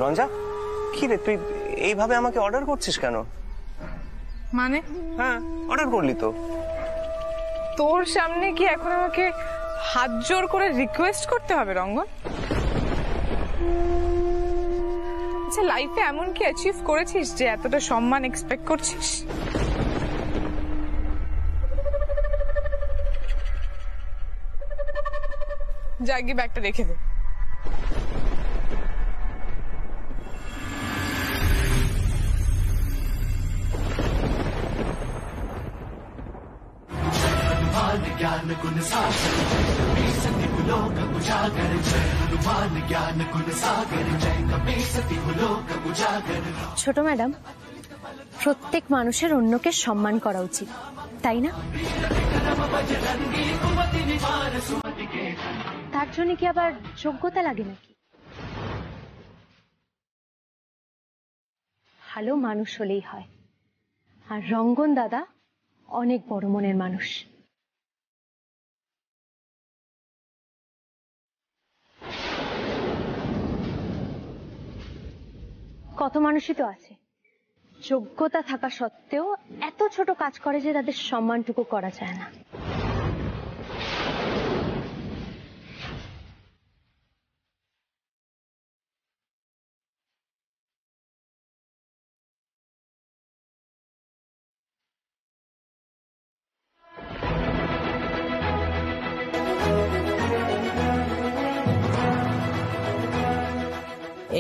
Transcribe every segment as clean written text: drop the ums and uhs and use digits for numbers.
রঞ্জা, কি রে তুই এইভাবে আমাকে অর্ডার করছিস কেন? মানে? হ্যাঁ, অর্ডার করলি তো। তোর সামনে কি এখন আমাকে হাত জোর করে রিকোয়েস্ট করতে হবে রঙ্গন? আচ্ছা, লাইফে এমন কি অ্যাচিভ করেছিস যে এতটা সম্মান এক্সপেক্ট করছিস? যা গিয়ে ব্যাগটা রেখে দে। ছোট ম্যাডাম, প্রত্যেক মানুষের অন্যকে সম্মান করা উচিত, তাই না? তার জন্য কি আবার যোগ্যতা লাগে নাকি? ভালো মানুষ হলেই হয়। আর রঙ্গন দাদা অনেক বড় মনের মানুষ। কত মানুষই তো আছে যোগ্যতা থাকা সত্ত্বেও এত ছোট কাজ করে যে তাদের সম্মানটুকু করা যায় না।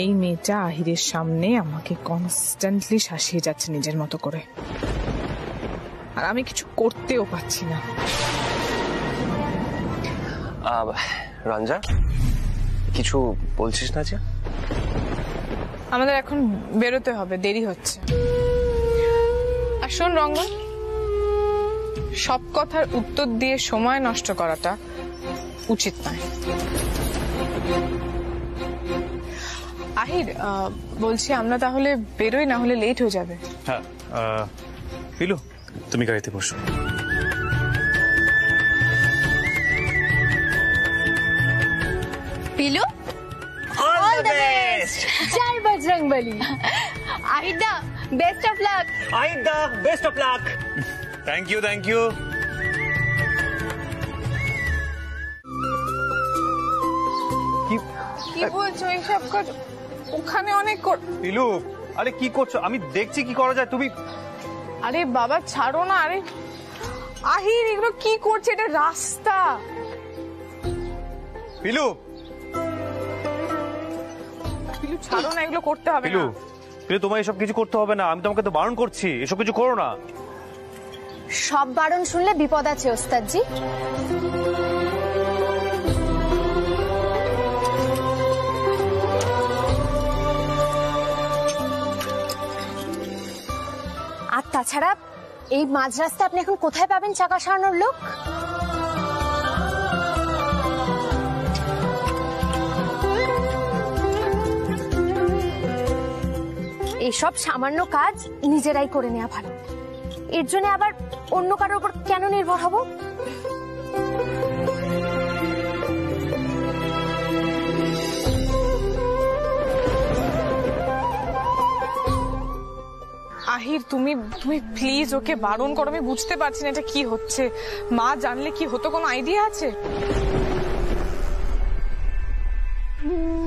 এই মেয়েটা আহিরের সামনে আমাকে কনস্ট্যান্টলি শাসিয়ে যাচ্ছে নিজের মতো করে, আর আমি কিছু করতেও পারছি না। রঞ্জা, কিছু বলছিস না? যে আমাদের এখন বেরোতে হবে, দেরি হচ্ছে। আর শোন রঙ্গন, সব কথার উত্তর দিয়ে সময় নষ্ট করাটা উচিত নয়। আহির, বলছি আমরা তাহলে বেরোই, না হলে লেট হয়ে যাবে। হ্যাঁ, পিলু তুমি গাড়িতে বসো। Pilu, all the best. জয় বজরংবলী। আহিরদা, বেস্ট অফ লাক। আহিরদা, best of luck. Thank you, thank you. কি বলছো এইসব? ওখানে অনেক পিলু, আরে কি করছো? আমি দেখছি কি করা যায়। তুমি আরে বাবা ছাড়ো না। আরে আহির, এগুলো কি করছে? এটা রাস্তা। পিলু, পিলু ছাড়ো না, এগুলো করতে হবে পিলু, না। পিলু তোমার এসব কিছু করতে হবে না। আমি তোমাকে তো বারণ করছি, এসব কিছু করো না। সব বারণ শুনলে বিপদ আছে ওস্তাদজি। আর তাছাড়া এই মাঝ রাস্তায় আপনি এখন কোথায় পাবেন চাকা সারানোর লোক? এইসব সামান্য কাজ নিজেরাই করে নেওয়া ভালো। এর জন্য আবার অন্য কারোর উপর কেন নির্ভর হব? আহির, তুমি প্লিজ ওকে বারণ করো। আমি বুঝতে পারছি না এটা কি হচ্ছে। মা জানলে কি হতো, কোনো আইডিয়া আছে?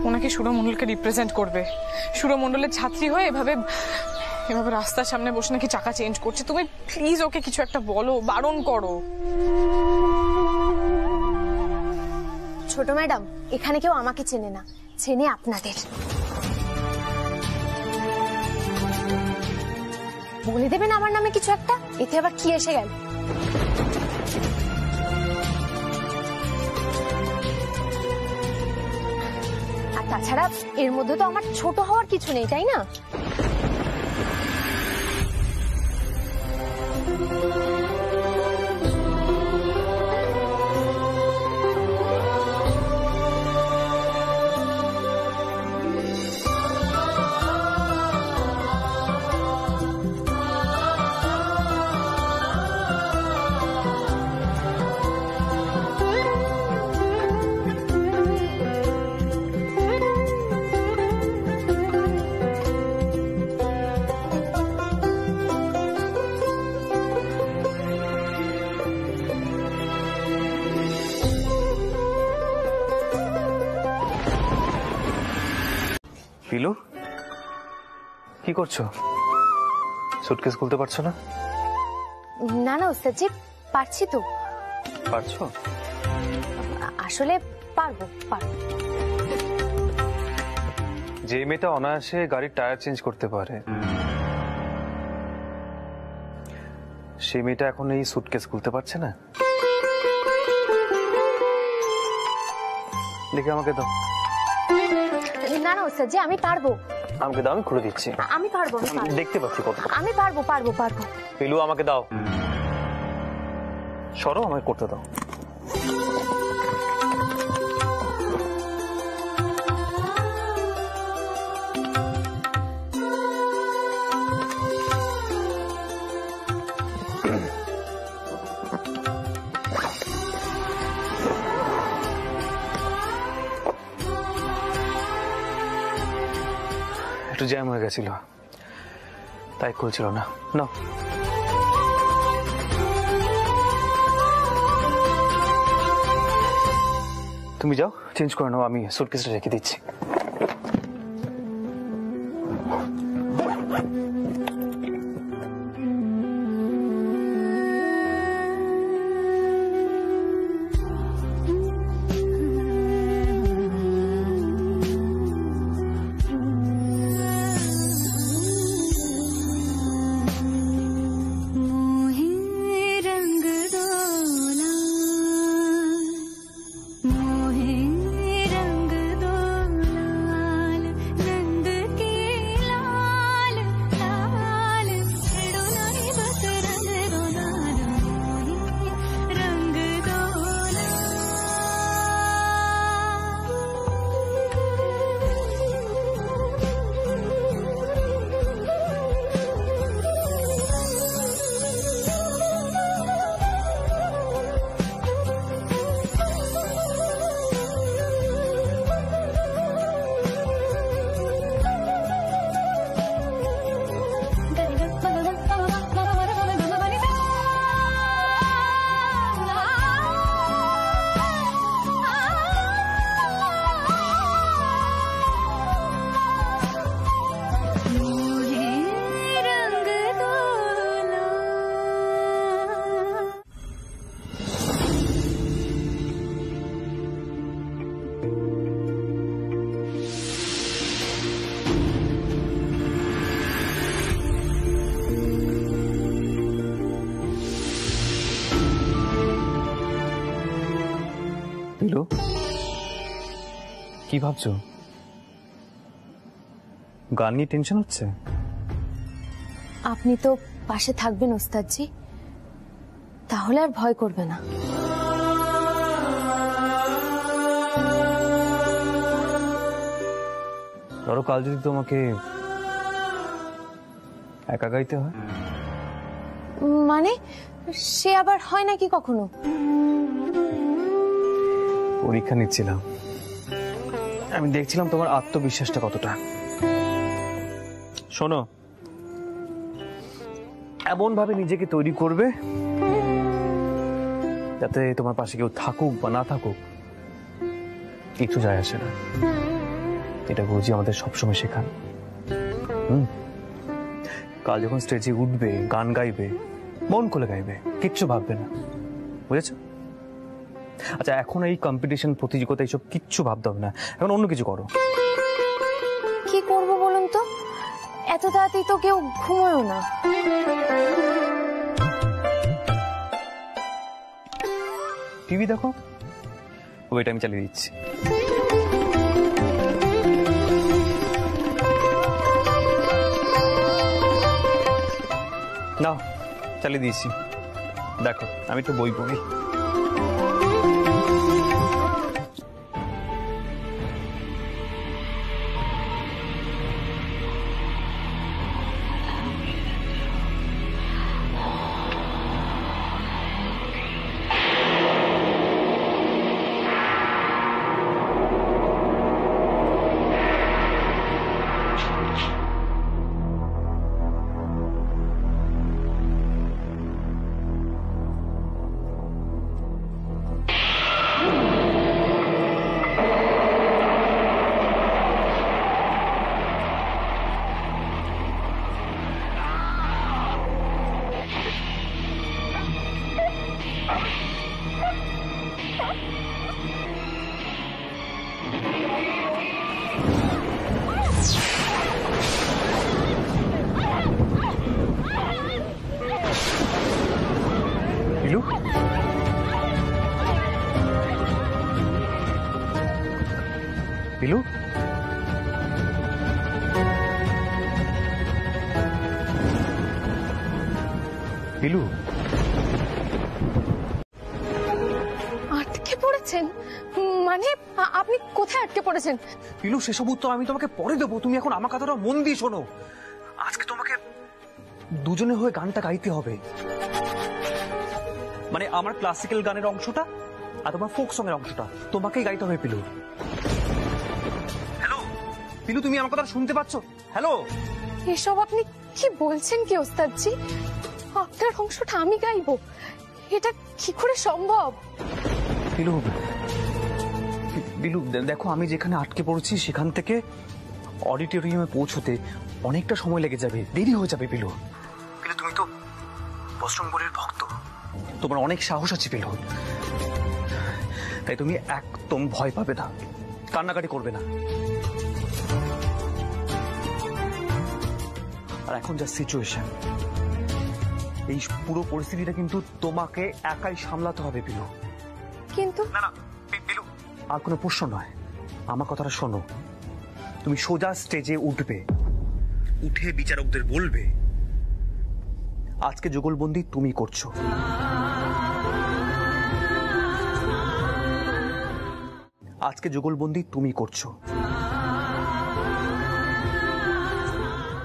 ওনাকে সুরমণ্ডলকে রিপ্রেজেন্ট করবে, সুরমণ্ডলের ছাত্রী হয়ে এভাবে রাস্তার সামনে বসে নাকি চাকা চেঞ্জ করছে। তুমি প্লিজ ওকে কিছু একটা বলো, বারণ করো। ছোট ম্যাডাম, এখানে কেউ আমাকে চেনে না, চেনে আপনাদের। বলে দেবেন আমার নামে কিছু একটা, এতে আবার কি এসে গেল? আর তাছাড়া এর মধ্যে তো আমার ছোট হওয়ার কিছু নেই, তাই না? পিলু, কি করছো? সুটকেস খুলতে পারছো না? না না ওস্তাদজি, পারছি তো। পারছো? আসলে পারবো। যে মেয়েটা অনায়াসে গাড়ির টায়ার চেঞ্জ করতে পারে, সেই মেয়েটা এখন এই সুটকেস খুলতে পারছে না? দেখে আমাকে দাও। না না ওস্তাদজি, আমি পারবো। আমাকে দাও, আমি খুলে দিচ্ছি। আমি পারবো। দেখতে পাচ্ছি কত। আমি পারবো। পিলু, আমাকে দাও। সরো, আমাকে করতে দাও। একটু জ্যাম হয়ে গেছিল, তাই খুলছিল না। না, তুমি যাও, চেঞ্জ করে নাও, আমি সুটকেসটা রেখে দিচ্ছি। পিলু, কি ভাবছো? গান নিয়ে টেনশন হচ্ছে? আপনি তো পাশে থাকবেন ওস্তাদজি, তাহলে আর ভয় করবে না। ধরো কাল যদি তোমাকে একা গাইতে হয়? মানে সে আবার হয় নাকি কখনো? পরীক্ষা নিচ্ছিলাম, আমি দেখছিলাম তোমার আত্মবিশ্বাসটা কতটা। শোনো, এমন ভাবে নিজেকে তৈরি করবে যাতে তোমার পাশে কেউ থাকুক বা না থাকুক কিছু যায় আসে না। এটা গুরুজি আমাদের সবসময় শেখান। কাল যখন স্টেজে উঠবে, গান গাইবে, মন খুলে গাইবে, কিচ্ছু ভাববে না, বুঝেছো? আচ্ছা, এখন এই কম্পিটিশন, প্রতিযোগিতা, এইসব কিচ্ছু ভাবতে হবে না, এখন অন্য কিছু করো। কি করব বলুন তো? এত তাড়াতাড়ি তো কেউ ঘুমায়ও না। টিভি দেখো, ওইটা আমি চালিয়ে দিচ্ছি। নাও, চালিয়ে দিয়েছি, দেখো, আমি তো বই পড়ি। পিলু, পিলু, আটকে পড়েছেন? মানে আপনি কোথায় আটকে পড়েছেন? পিলু, সেসব উত্তর আমি তোমাকে পরে দেবো। তুমি এখন আমার কথাটা মন দিয়ে শোনো। আজকে তোমাকে দুজনে হয়ে গানটা গাইতে হবে। মানে আমার ক্লাসিক্যাল গানের অংশটা আর তোমার ফোক সং এর অংশটা তোমাকেই গাইতে হবে পিলু। হ্যালো পিলু, তুমি আমার কথা শুনতে পাচ্ছ? হ্যালো। এসব আপনি কি বলছেন কি ওস্তাদজি? আপনার অংশটা আমি গাইবো? এটা কি করে সম্ভব? পিলু, পিলু দেখো, আমি যেখানে আটকে পড়েছি সেখান থেকে অডিটোরিয়ামে পৌঁছতে অনেকটা সময় লেগে যাবে, দেরি হয়ে যাবে পিলু। পিলু, তুমি তো বজরংবলীর ভক্ত, তোমার অনেক সাহস আছে পিলু, তাই তুমি একদম ভয় পাবে না, কান্নাকাটি করবে না। আর এখন যা সিচুয়েশন, এই পুরো পরিস্থিতিটা কিন্তু তোমাকে একাই সামলাতে হবে পিলু। কিন্তু না না পিলু, আর কোনো প্রশ্ন নয়, আমার কথাটা শোনো। তুমি সোজা স্টেজে উঠবে, উঠে বিচারকদের বলবে আজকে যুগলবন্দি তুমি করছো। আজকে যুগলবন্দি তুমি করছো।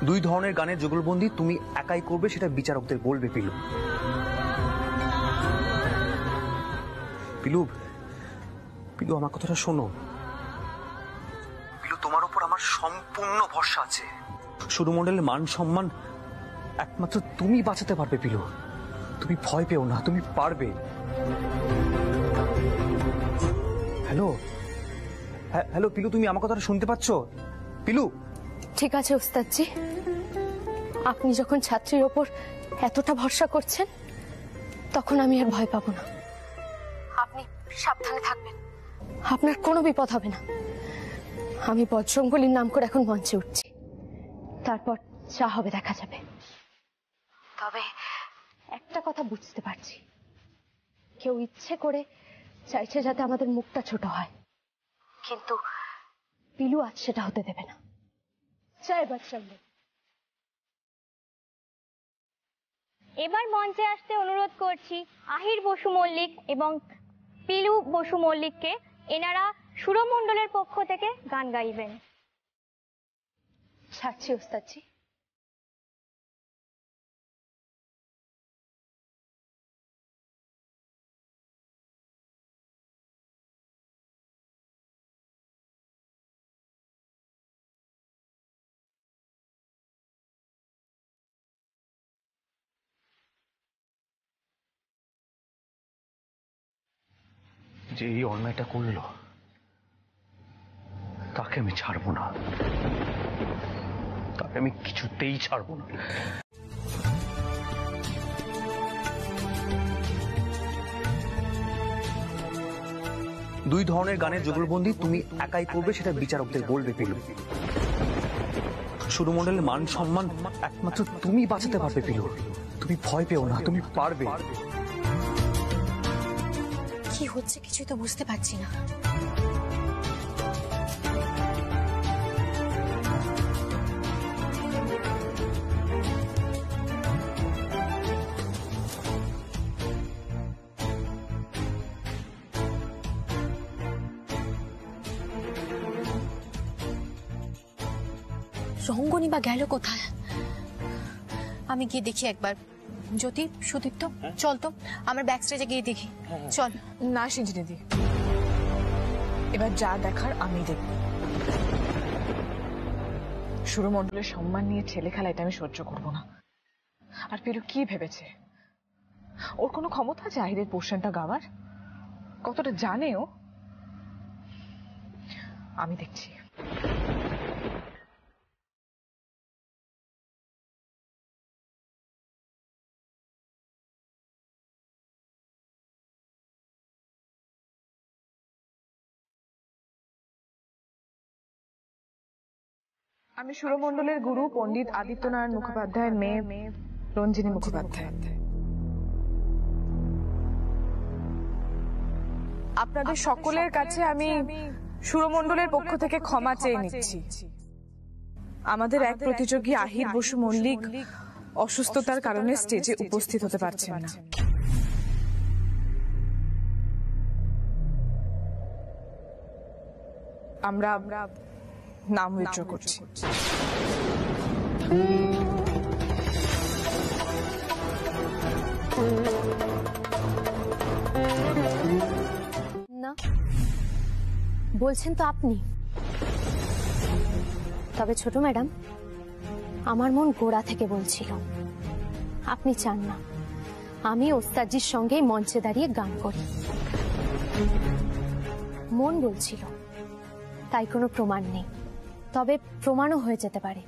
দুই ধরনের গানের যুগলবন্দি তুমি একাই করবে, সেটা বিচারকদের বলবে পিলু। পিলু, পিলু আমার কথাটা শোনো। পিলু, তোমার উপর আমার সম্পূর্ণ ভরসা আছে। সুরমণ্ডলের মান সম্মান একমাত্র তুমি বাঁচাতে পারবে পিলু। তুমি ভয় পেও না, তুমি পারবে। হ্যালো, হ্যালো পিলু, তুমি আমার কথাটা শুনতে পাচ্ছ? পিলু, ঠিক আছে ওস্তাদজি, আপনি যখন ছাত্রীর ওপর এতটা ভরসা করছেন তখন আমি আর ভয় পাবো না। আপনি সাবধানে থাকবেন, আপনার কোনো বিপদ হবে না। আমি বজরংবলীর নাম করে এখন মঞ্চে উঠছি, তারপর যা হবে দেখা যাবে। তবে একটা কথা বুঝতে পারছি, কেউ ইচ্ছে করে চাইছে যাতে আমাদের মুখটা ছোট হয়, কিন্তু পিলু আজ সেটা হতে দেবে না। জয় বজরংবলী। এবার মঞ্চে আসতে অনুরোধ করছি আহির বসু মল্লিক এবং পিলু বসু মল্লিককে। এনারা সুরমণ্ডলের পক্ষ থেকে গান গাইবেন। ছাড়ছি ওস্তাদজি। যে এই অন্যায়টা করলো তাকে আমি ছাড়বো না, তাকে আমি কিছুতেই ছাড়বো না। দুই ধরনের গানের যুগলবন্দি তুমি একাই করবে, সেটা বিচারকদের বলবে পিলু। সুরমণ্ডলের মান সম্মান একমাত্র তুমি বাঁচাতে পারবে পিলু। তুমি ভয় পেও না, তুমি পারবে। কি হচ্ছে কিছুই তো বুঝতে পারছি না। রঙ্গনি বা গেল কোথায়? আমি গিয়ে দেখি একবার। জ্যোতি, সুদীপ্ত, চল তো আমরা ব্যাক স্টেজে গিয়ে দেখি। চল। না সিঞ্জিনিদি, এবার যা দেখার আমি দেখব। সুরমণ্ডলের সম্মান নিয়ে ছেলে খেলা এটা আমি সহ্য করব না। আর পিলু কি ভেবেছে? ওর কোনো ক্ষমতা আছে আহিরের পোর্শনটা গাওয়ার? কতটা জানে ও? আমি দেখছি। আমি সুরমণ্ডলের গুরু পণ্ডিত আদিত্যনারায়ণ মুখোপাধ্যায়ের মেয়ে রঞ্জিনী মুখোপাধ্যায়। আপনাদের সকলের কাছে আমি সুরমণ্ডলের পক্ষ থেকে ক্ষমা চেয়ে নিচ্ছি। আমাদের এক প্রতিযোগী আহির বসু মল্লিক অসুস্থতার কারণে স্টেজে উপস্থিত হতে পারছেন না। আমরা নাম উইথড্র করছি। না, বলছেন তো আপনি। তবে ছোট ম্যাডাম, আমার মন গোড়া থেকে বলছিল আপনি চান না আমি ওস্তাদজির সঙ্গেই মঞ্চে দাঁড়িয়ে গান করি। মন বলছিল, তাই কোনো প্রমাণ নেই, তবে প্রমাণও হয়ে যেতে পারে।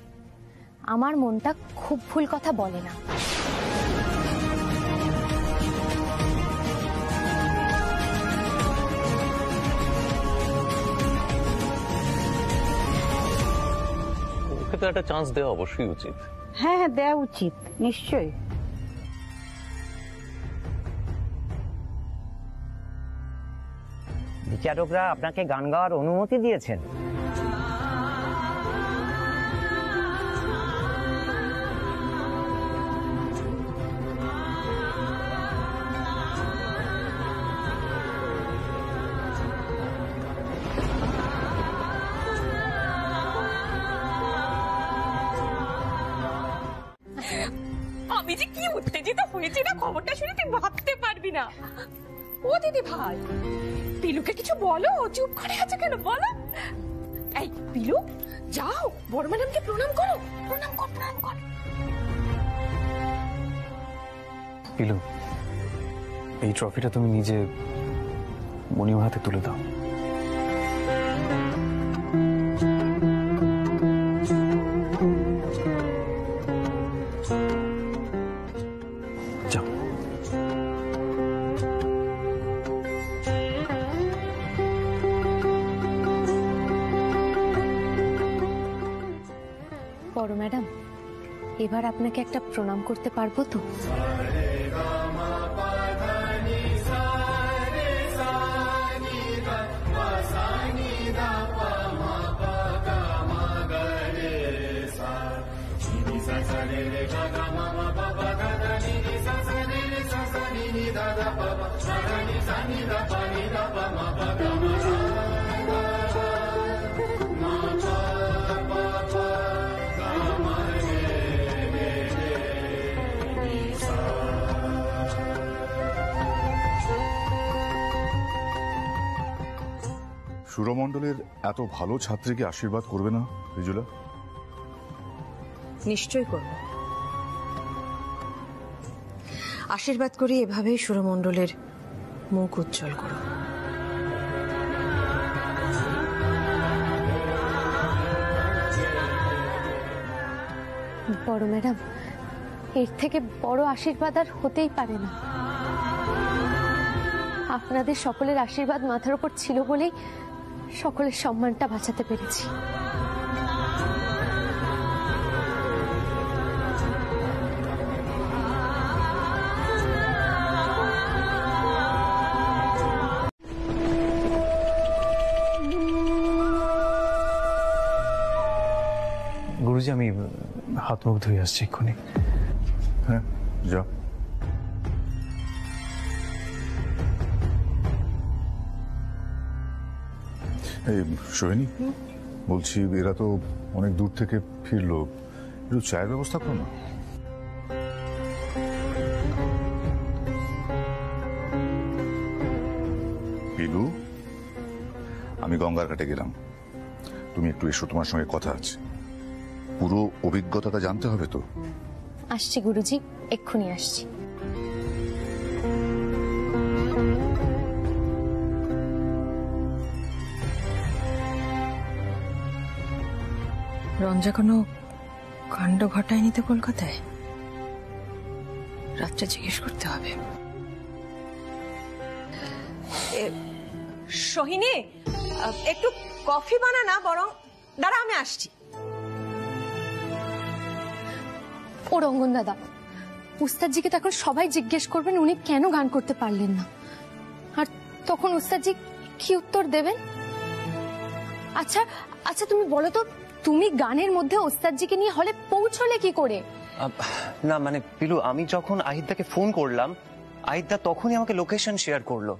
আমার মনটা খুব ভুল কথা বলে না। ওকে তো একটা চান্স দেওয়া অবশ্যই উচিত। হ্যাঁ হ্যাঁ, দেওয়া উচিত, নিশ্চয়ই। বিচারকরা আপনাকে গান গাওয়ার অনুমতি দিয়েছেন। আমি যে কি উত্তেজিত হয়েছি না, খবরটা শুনে তুই ভাবতে পারবি না। ও দিদি ভাই, পিলুকে কিছু বলো, চুপ করে আছে কেন বলো। এই পিলু, যাও বড় ম্যাডামকে প্রণাম করো, প্রণাম কর, প্রণাম কর। পিলু, এই ট্রফিটা তুমি নিজে মনির হাতে তুলে দাও। যাও। বড় ম্যাডাম, এবার আপনাকে একটা প্রণাম করতে পারবো তো? সুরমণ্ডলের এত ভালো ছাত্রীকে আশীর্বাদ করবে না রিজুলা? নিশ্চয় করব। আশীর্বাদ করি এভাবেই সুরমণ্ডলের মুখ উজ্জ্বল করো। বড় ম্যাডাম, এর থেকে বড় আশীর্বাদ আর হতেই পারে না। আপনাদের সকলের আশীর্বাদ মাথার উপর ছিল বলেই সকলের সম্মানটা বাঁচাতে পেরেছি। গুরুজি, আমি হাত মুখ ধুয়ে আসছি এক্ষুনি। হ্যাঁ, যা। এই সোহিনী, বলছি এরা তো অনেক দূর থেকে ফিরলো, একটু চায়ের ব্যবস্থা করো না। পিলু, আমি গঙ্গার ঘাটে গেলাম, তুমি একটু এসো, তোমার সঙ্গে কথা আছে। পুরো অভিজ্ঞতাটা জানতে হবে তো। আসছি গুরুজি, এক্ষুনি আসছি। রঞ্জা কোনো কাণ্ড ঘটায়নি তো কলকাতায়? রাত্রে জিজ্ঞেস করতে হবে। সোহিনী, একটু কফি বানা না, বরং দাঁড়া আমি আসছি। ও রঙ্গন দাদা, উস্তাদজিকে তখন সবাই জিজ্ঞেস করবেন উনি কেন গান করতে পারলেন না, আর তখন উস্তাদজি কি উত্তর দেবেন? আচ্ছা আচ্ছা তুমি বলো তো, তুমি গানের মধ্যে ওস্তাদজিকে নিয়ে হলে পৌঁছলে কি করে? না মানে পিলু, আমি যখন আহিতদাকে ফোন করলাম, আহিতদা তখনই আমাকে লোকেশন শেয়ার করলো।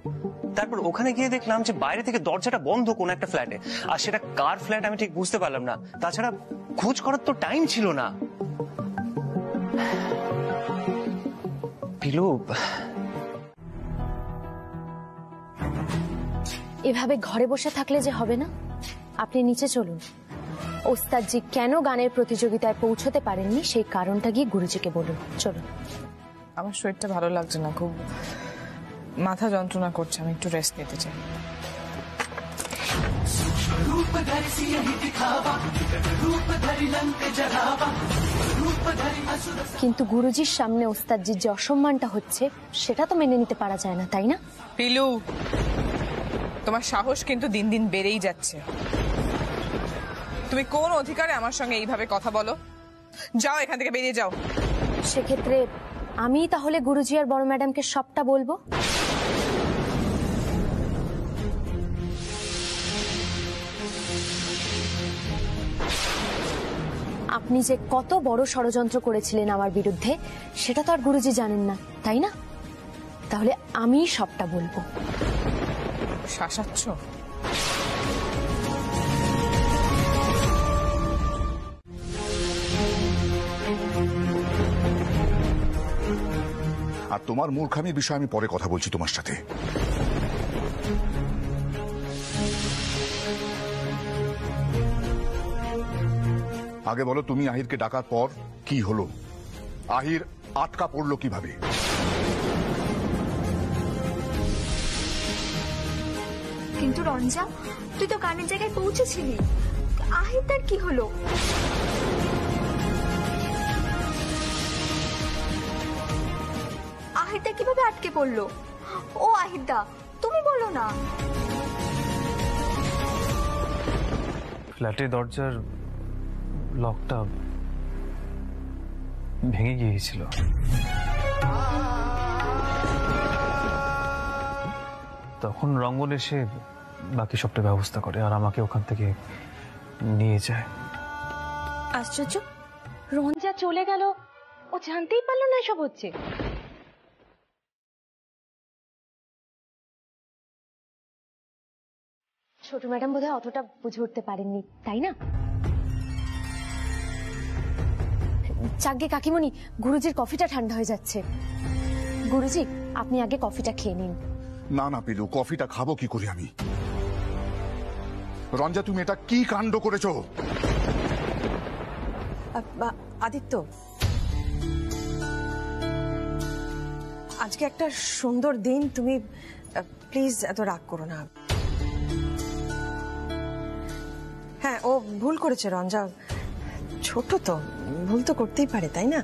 তারপর ওখানে গিয়ে দেখলাম যে বাইরে থেকে দরজাটা বন্ধ কোন একটা ফ্ল্যাটে, আর সেটা কার ফ্ল্যাট আমি ঠিক বুঝতে পারলাম না। তাছাড়া খোঁজ করার তো টাইম ছিল না। পিলু, এভাবে ঘরে বসে থাকলে যে হবে না, আপনি নিচে চলুন। ওস্তাদজি কেন গানের প্রতিযোগিতায় পৌঁছতে পারেননি সেই কারণটা গিয়ে গুরুজিকে বলুন। চলুন। আমার শরীরটা ভালো লাগছে না, খুব মাথা যন্ত্রণা করছে, আমি একটু রেস্ট নিতে চাই। কিন্তু গুরুজির সামনে ওস্তাদজির যে অসম্মানটা হচ্ছে সেটা তো মেনে নিতে পারা যায় না, তাই না? পিলু, তোমার সাহস কিন্তু দিন দিন বেড়েই যাচ্ছে। তুমি কোন অধিকারে আমার সঙ্গে এইভাবে কথা বলো? যাও, এখান থেকে বেরিয়ে যাও। সেক্ষেত্রে আমি তাহলে গুরুজি আর বড় ম্যাডামকে সবটা বলবো। আপনি যে কত বড় ষড়যন্ত্র করেছিলেন আমার বিরুদ্ধে সেটা তো আর গুরুজি জানেন না, তাই না? তাহলে আমি সবটা বলবো। শাসাচ্ছ? আর তোমার মূর্খামির বিষয়ে আমি পরে কথা বলছি তোমার সাথে। আগে বলো, তুমি আহিরকে ডাকার পর কি হলো? আহির আটকা পড়লো কিভাবে? কিন্তু রঞ্জা, তুই তো গানের জায়গায় পৌঁছেছিলি, আহির তার কি হলো? আহিরদা কিভাবে আটকে পড়লো? ও আহিরদা, তুমি বলো না। ফ্ল্যাটের দরজার লকটা ভেঙে গিয়েছিল। তখন রঙ্গন এসে বাকি সবটা ব্যবস্থা করে আর আমাকে ওখান থেকে নিয়ে যায়। আশ্চর্য, রঞ্জা চলে গেল, ও জানতেই পারলো না এসব হচ্ছে। ছোট ম্যাডাম বোধহয় অতটা বুঝে উঠতে পারেননি, তাই না? চাকগে কাকিমণি, গুরুজির কফিটা ঠান্ডা হয়ে যাচ্ছে। গুরুজি, আপনি আগে কফিটা খেয়ে নিন। না না পিলু, কফিটা খাবো কি করে আমি? রঞ্জা, তুমি এটা কি কাণ্ড করেছো? আদিত্য, আজকে একটা সুন্দর দিন, তুমি প্লিজ এত রাগ করো না। হ্যাঁ, ও ভুল করেছে রঞ্জা, ছোট তো, ভুল তো করতেই পারে, তাই না?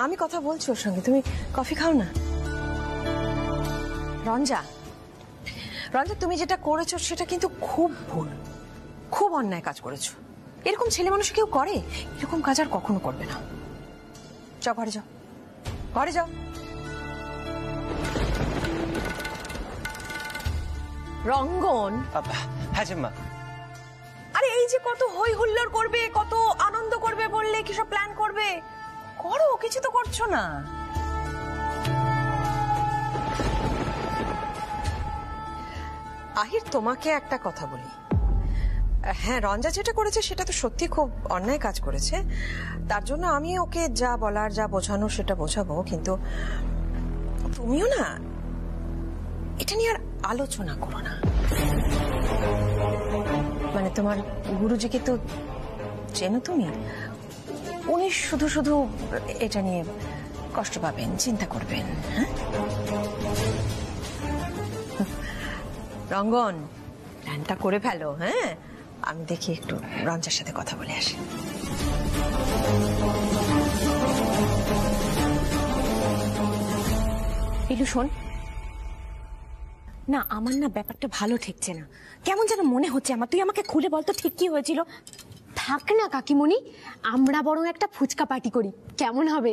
আমি কথা বলছি ওর সঙ্গে, তুমি কফি খাও না। রঞ্জা, রঞ্জা, তুমি যেটা করেছো সেটা কিন্তু খুব ভুল, খুব অন্যায় কাজ করেছো। এরকম ছেলে মানুষ কেউ করে? এরকম কাজ আর কখনো করবে না। যাও ঘরে যাও, ঘরে যাও। রঙ্গন। হ্যাঁ জেম্মা। আরে এই যে কত হই হুল্লোড় করবে, কত আনন্দ করবে বললে, কি সব প্ল্যান করবে, করো, কিছু তো করছো না। আহির, তোমাকে একটা কথা বলি। হ্যাঁ, রঞ্জা যেটা করেছে সেটা তো সত্যি খুব অন্যায় কাজ করেছে, তার জন্য আমি ওকে যা বলার, যা বোঝানো সেটা বোঝাবো, কিন্তু তুমিও না এটা নিয়ে আর আলোচনা করো না। মানে তোমার গুরুজিকে তো চেনো তুমি, উনি শুধু শুধু এটা নিয়ে কষ্ট পাবেন, চিন্তা করবেন। হ্যাঁ রঙ্গন, প্ল্যানটা করে ফেলো। হ্যাঁ, আমি দেখি একটু রঞ্জার সাথে কথা বলে আসি। পিলু শোন না, আমার না ব্যাপারটা ভালো ঠেকছে না, কেমন যেন মনে হচ্ছে আমার। তুই আমাকে খুলে বলতো ঠিক কি হয়েছিল। থাক না কাকিমণি, আমরা বরং একটা ফুচকা পার্টি করি, কেমন হবে?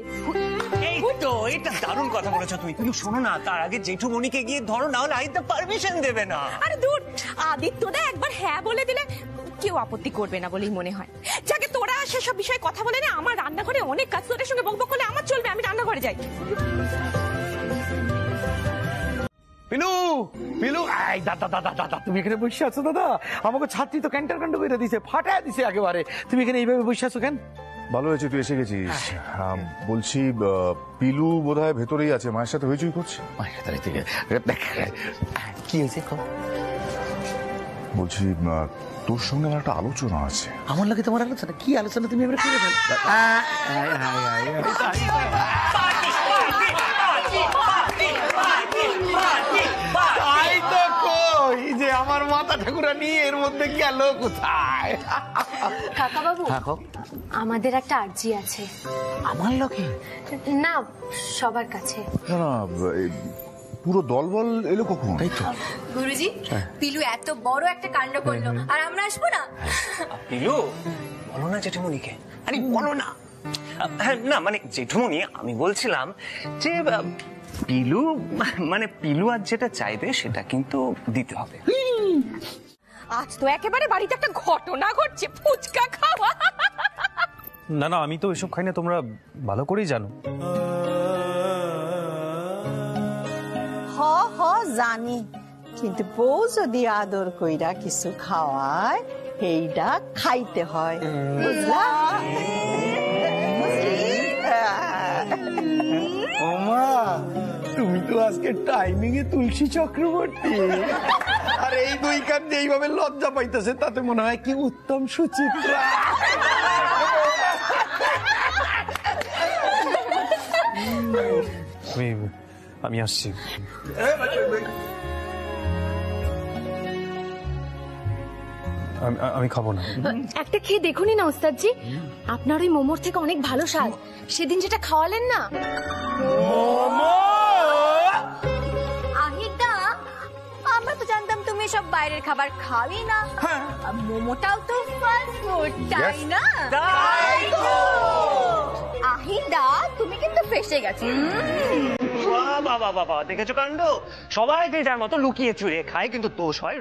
এই তো, এটা দারুণ কথা বলেছো তুমি। কিন্তু শোনো না, তার আগে জেঠুমণিকে গিয়ে ধরো, না হলে আহিরদা পারমিশন দেবে না। আরে দূর, আদিত্যদা একবার হ্যাঁ বলে দিলে কেউ আপত্তি করবে না বলেই মনে হয়। যাকে তোরা সেসব বিষয়ে কথা বলে না, আমার রান্নাঘরে অনেক কাজ, তোদের সঙ্গে বকবক করলে আমার চলবে, আমি রান্নাঘরে যাই। পিলু পিলু, এই দাদা দাদা দাদা, তুমি এখানে বসে আছো? দাদা আমাকে ছাত্রী তো ক্যান্টার কাণ্ড করে দিছে, ফাটায় দিছে একেবারে। তুমি এখানে এইভাবে বসে আছো কেন? ভালো হয়েছে তুই এসে গেছিস। বলছি পিলু বোধহয় ভেতরেই আছে, মায়ের সাথে হইচই করছে। কি হয়েছে? বলছি তোর সঙ্গে আমার একটা আলোচনা আছে। আমার লাগে তোমার আলোচনা? কি আলোচনা তুমি এবারে করে ফেল? তাই তো কই যে আমার মাথা ঠাকুরা নিয়ে এর মধ্যে গেল কোথায়? কাকা বাবু, হ্যাঁ, আমাদের একটা আর্জি আছে। আমার লোকে না, সবার কাছে। না না, এই পুরো দলবল এলো কখন? তাই তো। গুরুজি, পিলু এত বড় একটা কাণ্ড করলো, আর আমরা আসবো না? পিলু বলো না জেঠুমনিকে। আরে বলো না। হ্যাঁ, না মানে জেঠুমনি, আমি বলছিলাম যে পিলু মানে পিলু আজ যেটা চাইবে সেটা কিন্তু দিতে হবে। আজ তো একেবারে বাড়িতে একটা ঘটনা ঘটছে, ফুচকা খাওয়া। না না, আমি তো এসব খাই না, তোমরা ভালো করেই জানো। হ জানি, কিন্তু বউ যদি আদর কইরা কিছু খাওয়ায় সেইটা খাইতে হয়, বুঝলা? ওমা, তুমি তো আজকে টাইমিং এ তুলসী চক্রবর্তী। আর এই দুই কান যে এইভাবে লজ্জা পাইতেছে, তাতে মনে হয় কি উত্তম সুচিত্রা। আমি আসছি। আমি খাবো না। একটা খেয়ে দেখুনি না ওস্তাদজি, আপনার ওই মোমোর থেকে অনেক ভালো স্বাদ। সেদিন যেটা খাওয়ালেন না। আহিদা, আমরা তো জানতাম তুমি সব বাইরের খাবার খাওই না। মোমোটাও তো ফাস্ট ফুড, তাই না? আহিদা, তুমি কিন্তু ফেসে গেছো। বাবা বাবা, দেখেছো কাণ্ড? সবাই যে যার মতো লুকিয়ে চুরিয়ে খায়, কিন্তু দোষ হয়